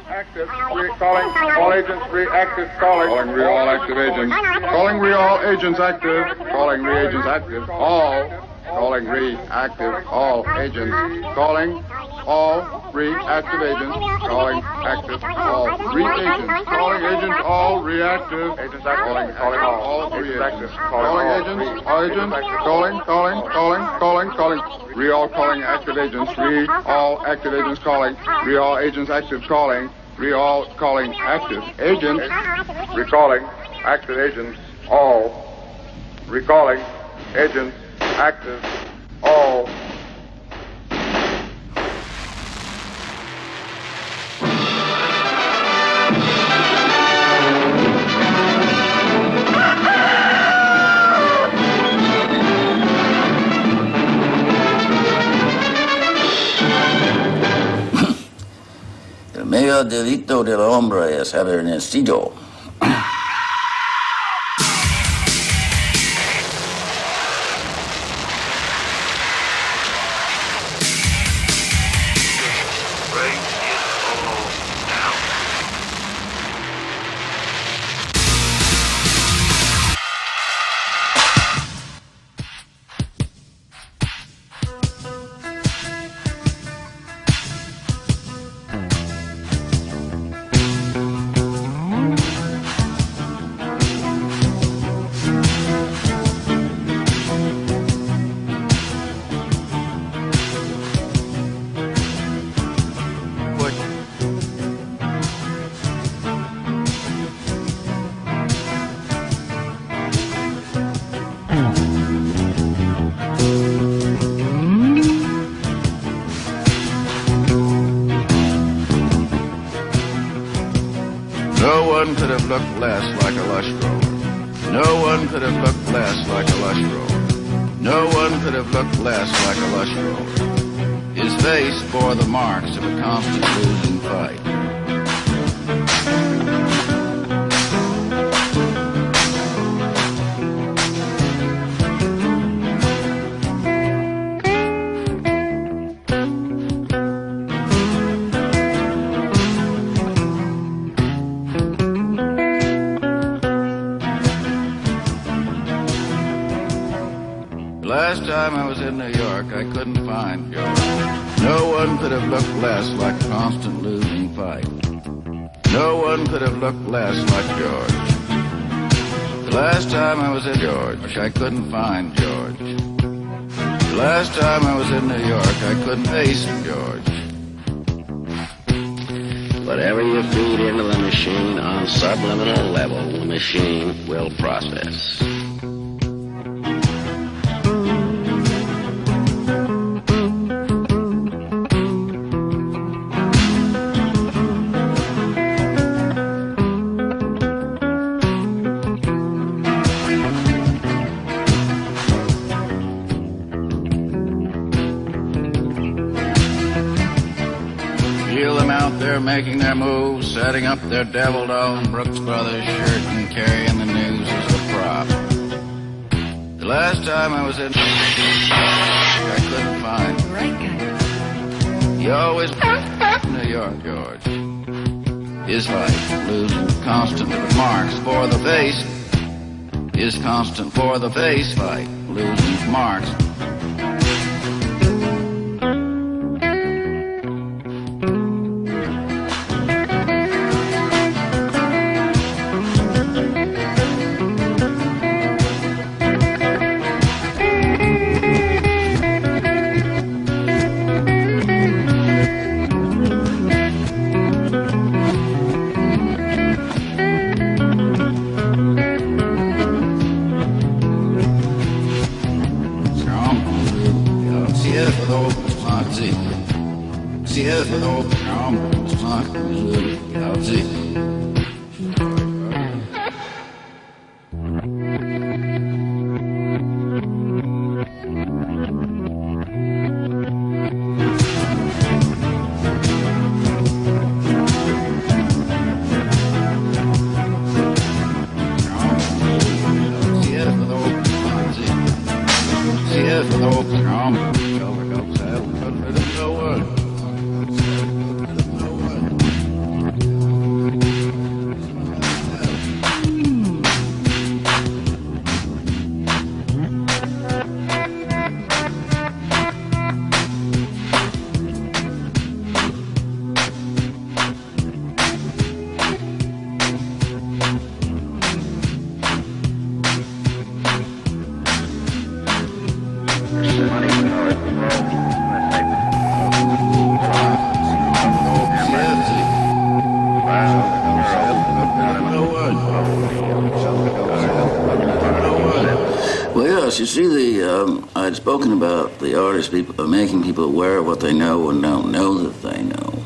Active. Calling all agents reactive. Calling re-all active agents. Calling re-all agents active. Calling re-agents active. All. Calling reactive. All agents. Calling all reactive agents. Calling active. All re-agents. Calling agents. All reactive. Agents active. Calling all re-active. Calling agents. All agents. Calling. Re-all calling active agents. Re-all active agents calling. Re-all agents active calling. Re-all calling active agents. Recalling active agents. All. Recalling agents active. All. El mayor delito del hombre es haber nacido. No one could have looked less like a lush grower. No one could have looked less like a lush grower. No one could have looked less like a lush grower. His face bore the marks of a constant losing fight. Last time I was in New York, I couldn't find George. No one could have looked less like a constant losing fight. No one could have looked less like George. The last time I was in George, I couldn't find George. The last time I was in New York, I couldn't face George. Whatever you feed into the machine on subliminal level, the machine will process. They're making their moves, setting up their devil-domed Brooks Brothers shirt and carrying the news as a prop. The last time I was in I couldn't find He always New York, George. His life losing constant marks for the face. His constant for the face fight, losing marks. Yes, you see, I'd spoken about the artist making people aware of what they know and don't know that they know.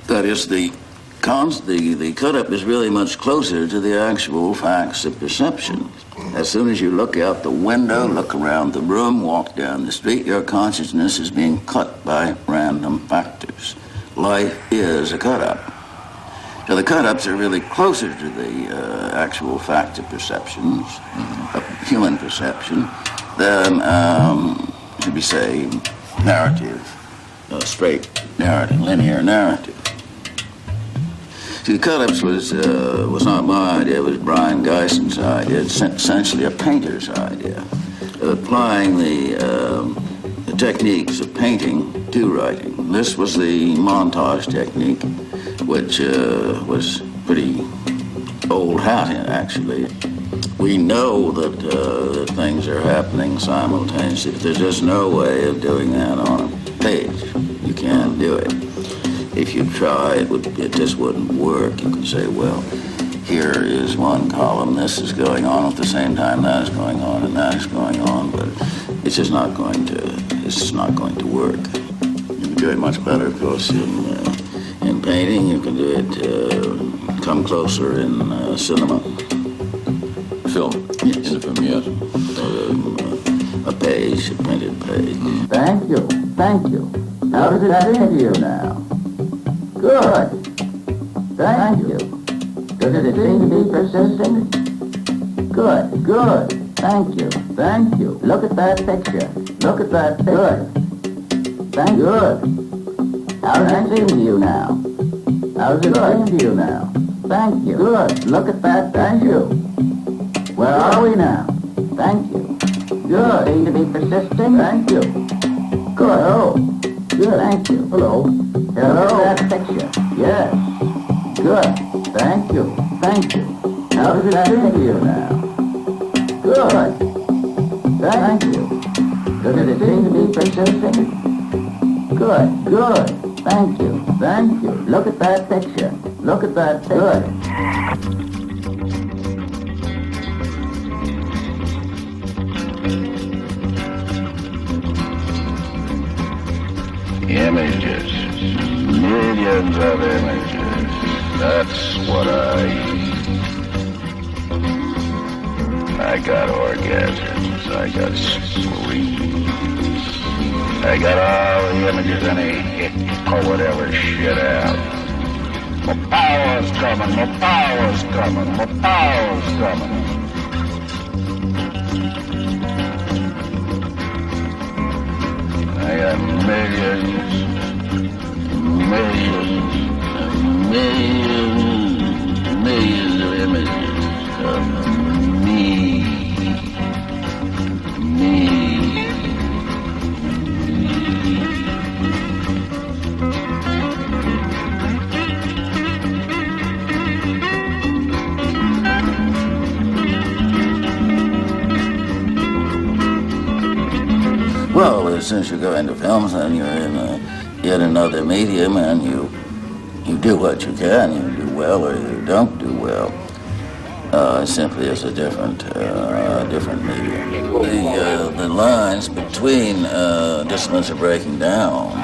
That is, the cut-up is really much closer to the actual facts of perception. As soon as you look out the window, look around the room, walk down the street, your consciousness is being cut by random factors. Life is a cut-up. So the cut-ups are really closer to the actual facts of perceptions, of human perception, than, should we say, narrative, straight narrative, linear narrative. See, the cut-ups was not my idea, it was Brian Geison's idea. It's essentially a painter's idea, applying the techniques of painting to writing. This was the montage technique, which was pretty old hat, actually. We know that things are happening simultaneously. There's just no way of doing that on a page. You can't do it. If you try, it just wouldn't work. You could say, well, here is one column, this is going on at the same time, that is going on, and that is going on, but it's just not going to work. You can do it much better, of course, in painting. You can do it, come closer in cinema. Film? Yes. In the film, yes. A page, a printed page. Thank you. How does it seem to you now? Good. Thank you. Does it seem to be persistent? Good. Thank you. Look at that picture. Good. Thank you. Good. How does it seem to you now? Thank you. Good. Look at that. Thank you. Where are we now? Thank you. Good. Seem to be persisting? Thank you. Good. Oh. Good. Thank you. Hello. Look at that picture. Yes. Good. Thank you. How does it seem to you now? Good. Thank you. Does it seem to be persisting? Good. Thank you. Look at that picture. Good. Images. Millions of images. That's what I got orgasms. I got screams. I got all the images any hit or whatever shit out. My power's coming. I got millions of images of me. Well, since you go into films, then you're in another medium, and you do what you can. You do well or you don't do well. Simply as a different medium. The lines between disciplines are breaking down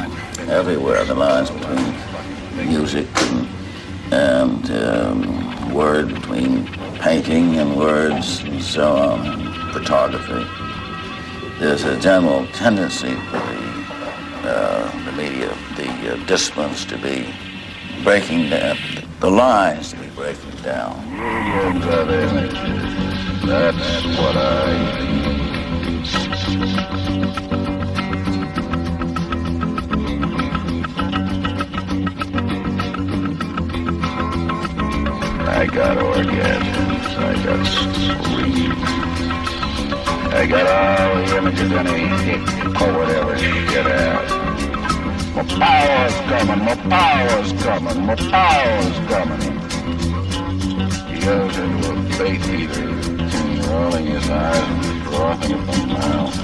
everywhere. The lines between music and word, between painting and words, and so on, photography. There's a general tendency for the media, the disciplines to be breaking down, the lines to be breaking down. Millions of images. That's what I got orgasms. I got screams. I got all the images any hit or whatever shit out. My power's coming. He goes into a bait eater, rolling his eyes and frothing at the mouth.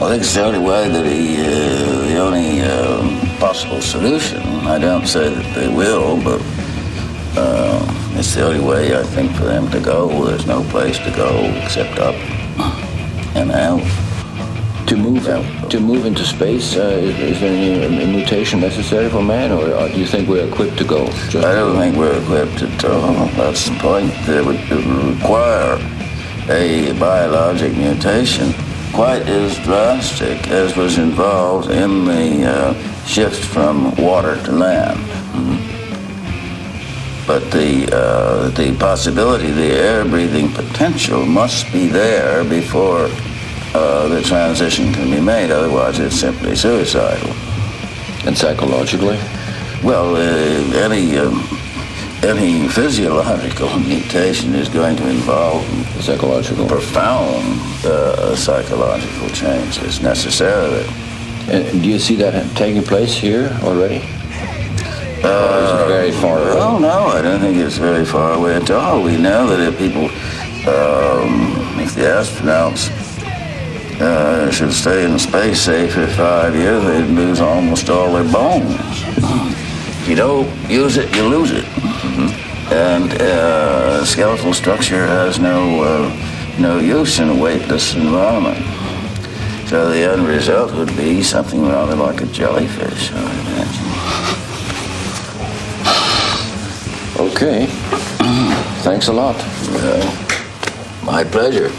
I think it's the only way that the only possible solution. I don't say that they will, but it's the only way, I think, for them to go. There's no place to go except up and out. To move into space, is there any mutation necessary for man, or do you think we're equipped to go? I don't think we're equipped at all. That's the point. It would require a biologic mutation quite as drastic as was involved in the shift from water to land. But the possibility, the air-breathing potential must be there before the transition can be made. Otherwise, it's simply suicidal. And psychologically? Well, any physiological mutation is going to involve profound psychological changes necessarily. And do you see that taking place here already? Or is it very far away? Well, no, I don't think it's very far away at all. We know that if people, if the astronauts should stay in space, say, for 5 years, they'd lose almost all their bones. If you don't use it, you lose it. And skeletal structure has no use in a weightless environment. So the end result would be something rather like a jellyfish, I imagine. Okay. Thanks a lot. My pleasure.